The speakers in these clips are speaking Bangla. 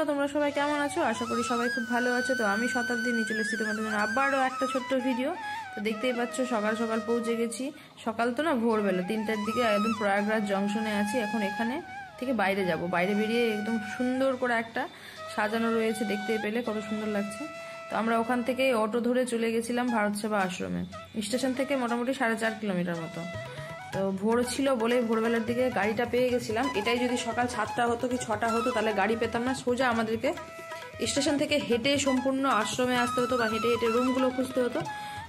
বন্ধুরা, তোমরা সবাই কেমন আছো? আশা করি সবাই খুব ভালো আছো। তো আমি শতাব্দী নিয়ে চলে এসেছি তোমাদের জন্য আবারও একটা ছোট্ট ভিডিও। তো দেখতেই পাচ্ছ সকাল সকাল পৌঁছে গেছি। সকাল তো না, ভোরবেলা 3টার দিকে একদম প্রয়াগরাজ জংশনে আছি। এখন এখানে থেকে বাইরে যাব। বাইরে বেরিয়ে একদম সুন্দর করে একটা সাজানো রয়েছে, দেখতে পেলে কত সুন্দর লাগছে। তো আমরা ওখান থেকে অটো ধরে চলে গেছিলাম ভারত সেবা আশ্রমে। স্টেশন থেকে মোটামুটি 4.5 কিলোমিটার মতো। তো ভোর ছিল বলে ভোরবেলার দিকে গাড়িটা পেয়ে গেছিলাম। এটাই যদি সকাল 7টা হতো কি 6টা হতো তাহলে গাড়ি পেতাম না, সোজা আমাদেরকে স্টেশন থেকে হেঁটে সম্পূর্ণ আশ্রমে আসতে হতো বা হেঁটে হেঁটে রুমগুলো খুঁজতে হতো।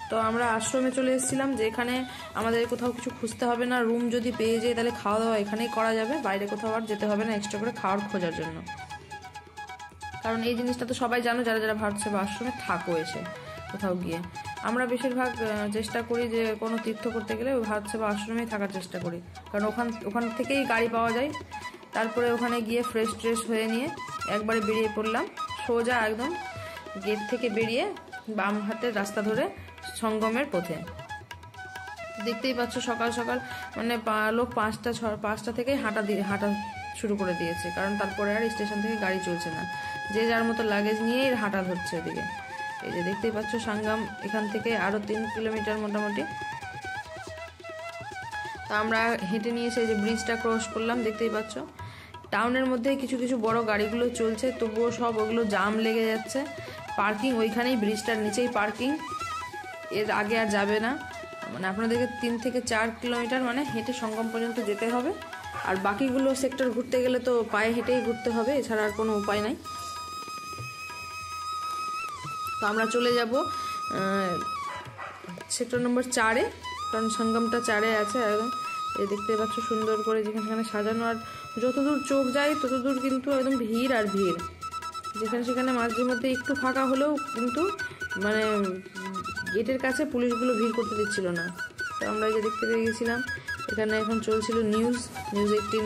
তো আমরা আশ্রমে চলে এসেছিলাম, যে এখানে আমাদের কোথাও কিছু খুঁজতে হবে না। রুম যদি পেয়ে যাই তাহলে খাওয়া দাওয়া এখানেই করা যাবে, বাইরে কোথাও আর যেতে হবে না এক্সট্রা করে খাওয়ার খোঁজার জন্য। কারণ এই জিনিসটা তো সবাই জানো যারা যারা ভারত সেবা আশ্রমে থাকো এসে কোথাও গিয়ে। আমরা বেশিরভাগ চেষ্টা করি যে কোনো তীর্থ করতে গেলে ওই ভারত সেবা আশ্রমেই থাকার চেষ্টা করি, কারণ ওখান থেকেই গাড়ি পাওয়া যায়। তারপরে ওখানে গিয়ে ফ্রেশ ট্রেশ হয়ে নিয়ে একবারে বেরিয়ে পড়লাম সোজা একদম গেট থেকে বেরিয়ে বাম হাতের রাস্তা ধরে সঙ্গমের পথে। দেখতেই পাচ্ছ সকাল সকাল মানে লোক 5টা থেকেই হাঁটা শুরু করে দিয়েছে, কারণ তারপরে আর স্টেশন থেকে গাড়ি চলছে না, যে যার মতো লাগেজ নিয়েই হাঁটা ধরছে ওদিকে। এই যে দেখতেই পাচ্ছ সঙ্গম এখান থেকে আরো 3 কিলোমিটার মোটামুটি। তা আমরা হেঁটে নিয়ে এসে যে ব্রিজটা ক্রস করলাম, দেখতেই পাচ্ছ টাউনের মধ্যে কিছু কিছু বড় গাড়িগুলো চলছে, তবুও সব ওগুলো জাম লেগে যাচ্ছে। পার্কিং ওইখানেই, ব্রিজটার নিচেই পার্কিং, এর আগে আর যাবে না। মানে আপনাদেরকে 3 থেকে 4 কিলোমিটার মানে হেঁটে সঙ্গম পর্যন্ত যেতে হবে। আর বাকিগুলো সেক্টর ঘুরতে গেলে তো পায়ে হেঁটেই ঘুরতে হবে, এছাড়া আর কোনো উপায় নাই। তো আমরা চলে যাব সেক্টর নম্বর 4-এ, কারণ সঙ্গমটা 4-এ আছে একদম। এই দেখতে পাচ্ছ সুন্দর করে যেখানে সেখানে সাজানো, আর যতদূর চোখ যায় ততদূর কিন্তু একদম ভিড় আর ভিড়। যেখানে সেখানে মাঝে মধ্যে একটু ফাঁকা হলেও কিন্তু মানে গেটের কাছে পুলিশগুলো ভিড় করতে দিচ্ছিল না। তো আমরা যে দেখতে পেয়ে গেছিলাম এখানে এখন চলছিল নিউজ 18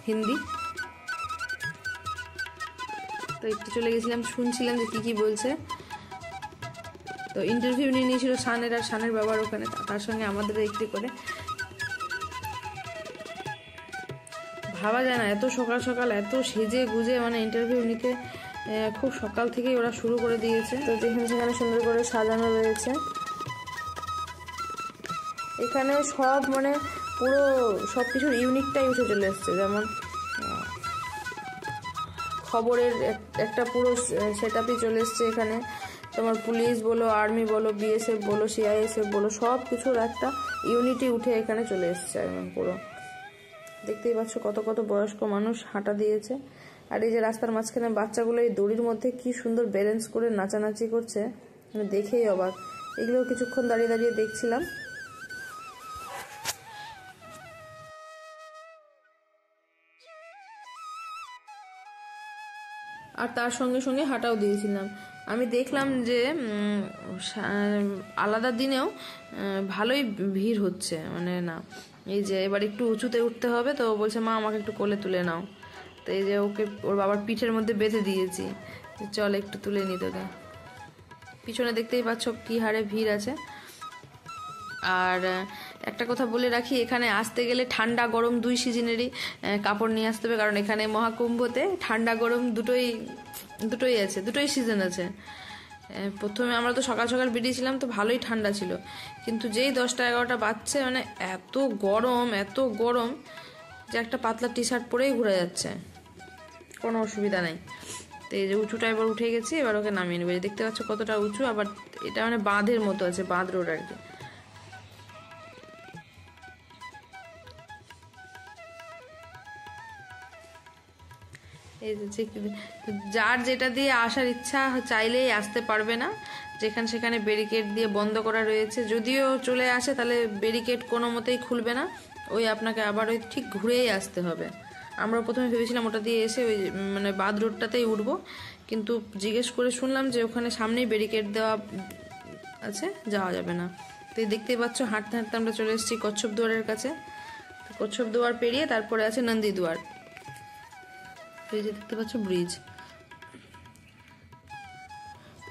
হিন্দি। তো একটু চলে গেছিলাম, শুনছিলাম যে কি বলছে। তো ইন্টারভিউ নিয়ে নিয়েছিল শানের আর শানের বাবার ওখানে, তার সঙ্গে আমাদের একটু করে। ভাবা যায় না এত সকাল সকাল এত সেজে গুজে মানে ইন্টারভিউ নিতে, খুব সকাল থেকেই ওরা শুরু করে দিয়েছে। তো যেখানে সেখানে সুন্দর করে সাজানো রয়েছে। এখানে সব মানে পুরো সব কিছুর ইউনিকটাই উঠে চলে এসছে। যেমন খবরের একটা পুরো সেট আপই চলে এসছে এখানে। তোমার পুলিশ বলো, আর্মি বলো, বিএসএফ বলো, সিআইএসএফ বলো, সব কিছুর একটা ইউনিটি উঠে এখানে চলে এসছে একদম পুরো। দেখতেই পাচ্ছ কত কত বয়স্ক মানুষ হাঁটা দিয়েছে। আর এই যে রাস্তার মাঝখানে বাচ্চাগুলো এই দড়ির মধ্যে কি সুন্দর ব্যালেন্স করে নাচানাচি করছে, আমি দেখেই অবাক। এগুলো কিছুক্ষণ দাঁড়িয়ে দাঁড়িয়ে দেখছিলাম। আর তার সঙ্গে সঙ্গে হাঁটাও দিয়েছিলাম। আমি দেখলাম যে আলাদা দিনেও ভালোই ভিড় হচ্ছে, মানে না এই যে এবার একটু উঁচুতে উঠতে হবে, তো বলছে মা আমাকে একটু কোলে তুলে নাও। তো এই যে ওকে ওর বাবার পিঠের মধ্যে বেঁধে দিয়েছি, চল একটু তুলে নি তোকে। পিছনে দেখতেই পাচ্ছ কি হারে ভিড় আছে। আর একটা কথা বলে রাখি, এখানে আসতে গেলে ঠান্ডা গরম 2 সিজনেরই কাপড় নিয়ে আসতে হবে, কারণ এখানে মহাকুম্ভতে ঠান্ডা গরম দুটোই আছে, দুটোই সিজন আছে। প্রথমে আমরা তো সকাল সকাল বেরিয়েছিলাম তো ভালোই ঠান্ডা ছিল, কিন্তু যেই 10টা 11টা বাজছে মানে এত গরম যে একটা পাতলা টি শার্ট পরেই ঘুরে যাচ্ছে, কোনো অসুবিধা নাই। তো এই যে উঁচুটা এবার উঠে গেছি, এবার ওকে নামিয়ে নেবে। দেখতে পাচ্ছ কতটা উঁচু, আবার এটা মানে বাঁধের মতো আছে, বাঁধ রোড আর কি। এই যে যার যেটা দিয়ে আসার ইচ্ছা চাইলেই আসতে পারবে না, যেখানে সেখানে ব্যারিকেড দিয়ে বন্ধ করা রয়েছে। যদিও চলে আসে তাহলে ব্যারিকেড কোনো মতেই খুলবে না, ওই আপনাকে আবার ওই ঠিক ঘুরেই আসতে হবে। আমরা প্রথমে ভেবেছিলাম ওটা দিয়ে এসে ওই মানে বাদ রোডটাতেই উঠবো, কিন্তু জিজ্ঞেস করে শুনলাম যে ওখানে সামনেই ব্যারিকেড দেওয়া আছে, যাওয়া যাবে না। তো দেখতেই পাচ্ছ হাঁটতে হাঁটতে আমরা চলে এসেছি কচ্ছপ দুয়ারের কাছে। কচ্ছপ দুয়ার পেরিয়ে তারপরে আছে নন্দী দুয়ার। এই যে দেখতে পাচ্ছ ব্রিজ।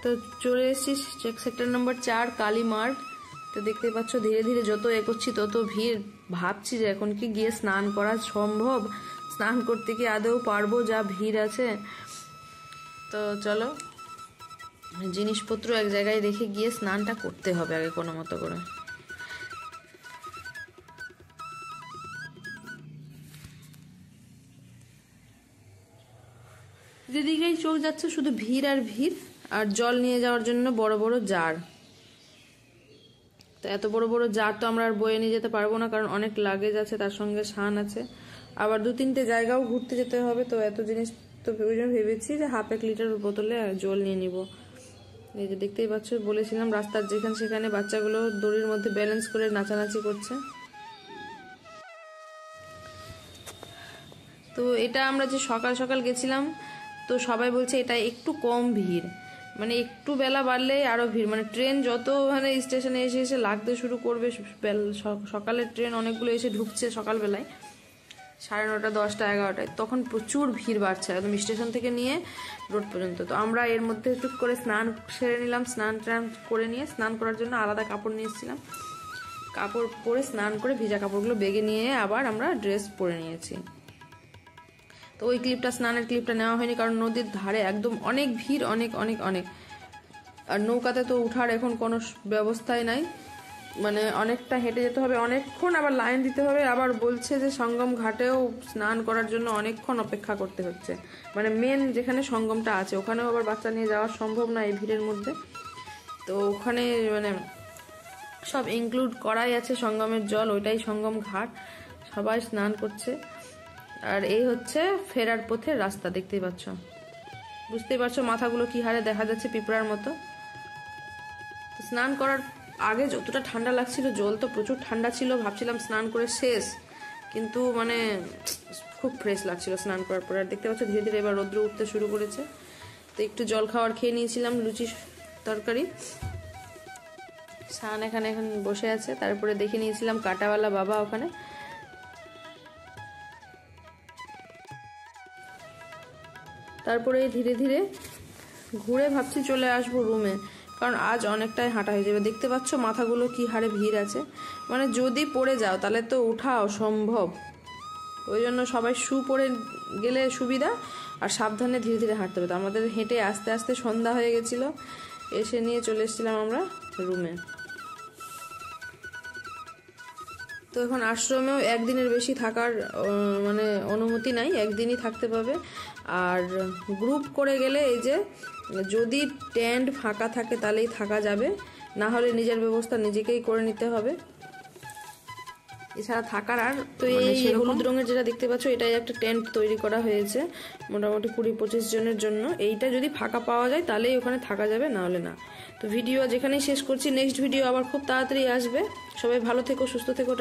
তো চলে এসেছি সেক্টর নম্বর 4 কালী মার্গ। তো দেখতে পাচ্ছ ধীরে ধীরে যত এগোচ্ছি তত ভিড়। ভাবছি যে এখন কি গিয়ে স্নান করা সম্ভব, স্নান করতে কি আদৌ পারবো, যা ভিড় আছে। তো চলো জিনিসপত্র এক জায়গায় রেখে গিয়ে স্নানটা করতে হবে আগে কোনো মতো করে। যেদিকেই চোখ যাচ্ছে শুধু ভিড় আর ভিড়, আর জল নিয়ে যাওয়ার জন্য বড় বড় জার। তো এত বড় বড় জার তো আমরা আর বয়ে নিয়ে যেতে পারবো না, কারণ অনেক লাগেজ আছে, তার সঙ্গে সান আছে, আবার 2-3টে জায়গাও ঘুরতে যেতে হবে। তো এত জিনিস তো ওই জন্য ভেবেছি যে 1/2 লিটার বোতলে জল নিয়ে নিব। এই যে দেখতেই পাচ্ছ, বলেছিলাম রাস্তার যেখানে সেখানে বাচ্চাগুলো দড়ির মধ্যে ব্যালেন্স করে নাচানাচি করছে। তো এটা আমরা যে সকাল সকাল গেছিলাম, তো সবাই বলছে এটা একটু কম ভিড়, মানে একটু বেলা বাড়লে আরো ভিড়, মানে ট্রেন যত মানে স্টেশনে এসে এসে লাগতে শুরু করবে, সকালের ট্রেন অনেকগুলো এসে ঢুকছে সকালবেলায় 9:30, 10টা, 11টায়, তখন প্রচুর ভিড় বাড়ছে একদম স্টেশন থেকে নিয়ে রোড পর্যন্ত। তো আমরা এর মধ্যে টুক করে স্নান সেরে নিলাম, স্নান করে নিয়ে স্নান করার জন্য আলাদা কাপড় নিয়ে এসেছিলাম, কাপড় পরে স্নান করে ভিজা কাপড়গুলো বেগে নিয়ে আবার আমরা ড্রেস পরে নিয়েছি। তো ওই ক্লিপটা, স্নানের ক্লিপটা নেওয়া হয়নি, কারণ নদীর ধারে একদম অনেক ভিড়, অনেক অনেক অনেক, আর নৌকাতে তো উঠার এখন কোনো ব্যবস্থাই নাই, মানে অনেকটা হেঁটে যেতে হবে, অনেকক্ষণ আবার লাইন দিতে হবে। আবার বলছে যে সঙ্গম ঘাটেও স্নান করার জন্য অনেকক্ষণ অপেক্ষা করতে হচ্ছে, মানে মেন যেখানে সঙ্গমটা আছে ওখানেও আবার বাচ্চা নিয়ে যাওয়া সম্ভব না এই ভিড়ের মধ্যে। তো ওখানে মানে সব ইনক্লুড করাই আছে, সঙ্গমের জল, ওইটাই সঙ্গম ঘাট, সবাই স্নান করছে। আর এই হচ্ছে ফেরার পথের রাস্তা, দেখতেই পাচ্ছ, বুঝতেই পারছো মাথাগুলো কি হারে দেখা যাচ্ছে পিঁপড়ার মতো। স্নান করার আগে যতটা ঠান্ডা লাগছিল, জল তো প্রচুর ঠান্ডা ছিল, ভাবছিলাম স্নান করে শেষ, কিন্তু মানে খুব ফ্রেশ লাগছিল স্নান করার পরে। আর দেখতে পাচ্ছ ধীরে ধীরে এবার রৌদ্র উঠতে শুরু করেছে। তো একটু জল খাওয়ার খেয়ে নিয়েছিলাম, লুচি তরকারি। স্নান এখানে এখন বসে আছে, তারপরে দেখে নিয়েছিলাম কাটাওয়ালা বাবা ওখানে। তারপরে ধীরে ধীরে ঘুরে ভাবছি চলে আসবো রুমে, কারণ আজ অনেকটাই হাঁটা হয়ে যাবে। দেখতে পাচ্ছ মাথাগুলো কি হারে ভিড় আছে, মানে যদি পড়ে যাও তাহলে তো ওঠা অসম্ভব, ওই জন্য সবাই শু পরে গেলে সুবিধা, আর সাবধানে ধীরে ধীরে হাঁটতে হবে। আমাদের হেঁটে আস্তে আস্তে সন্ধ্যা হয়ে গেছিলো, এসে নিয়ে চলে এসেছিলাম আমরা রুমে। তো এখন আশ্রমেও একদিনের বেশি থাকার মানে অনুমতি নাই, একদিনই থাকতে পাবে। আর গ্রুপ করে গেলে এই যে যদি টেন্ট ফাঁকা থাকে তাহলেই থাকা যাবে, না হলে নিজের ব্যবস্থা নিজেকেই করে নিতে হবে, এছাড়া থাকার আর। তো এই হলুদ রঙের যেটা দেখতে পাচ্ছ, এটাই একটা টেন্ট তৈরি করা হয়েছে মোটামুটি 20-25 জনের জন্য। এইটা যদি ফাঁকা পাওয়া যায় তাহলেই ওখানে থাকা যাবে, না হলে না। তো ভিডিও যেখানেই শেষ করছি, নেক্সট ভিডিও আবার খুব তাড়াতাড়ি আসবে। সবাই ভালো থেকো, সুস্থ থেকো।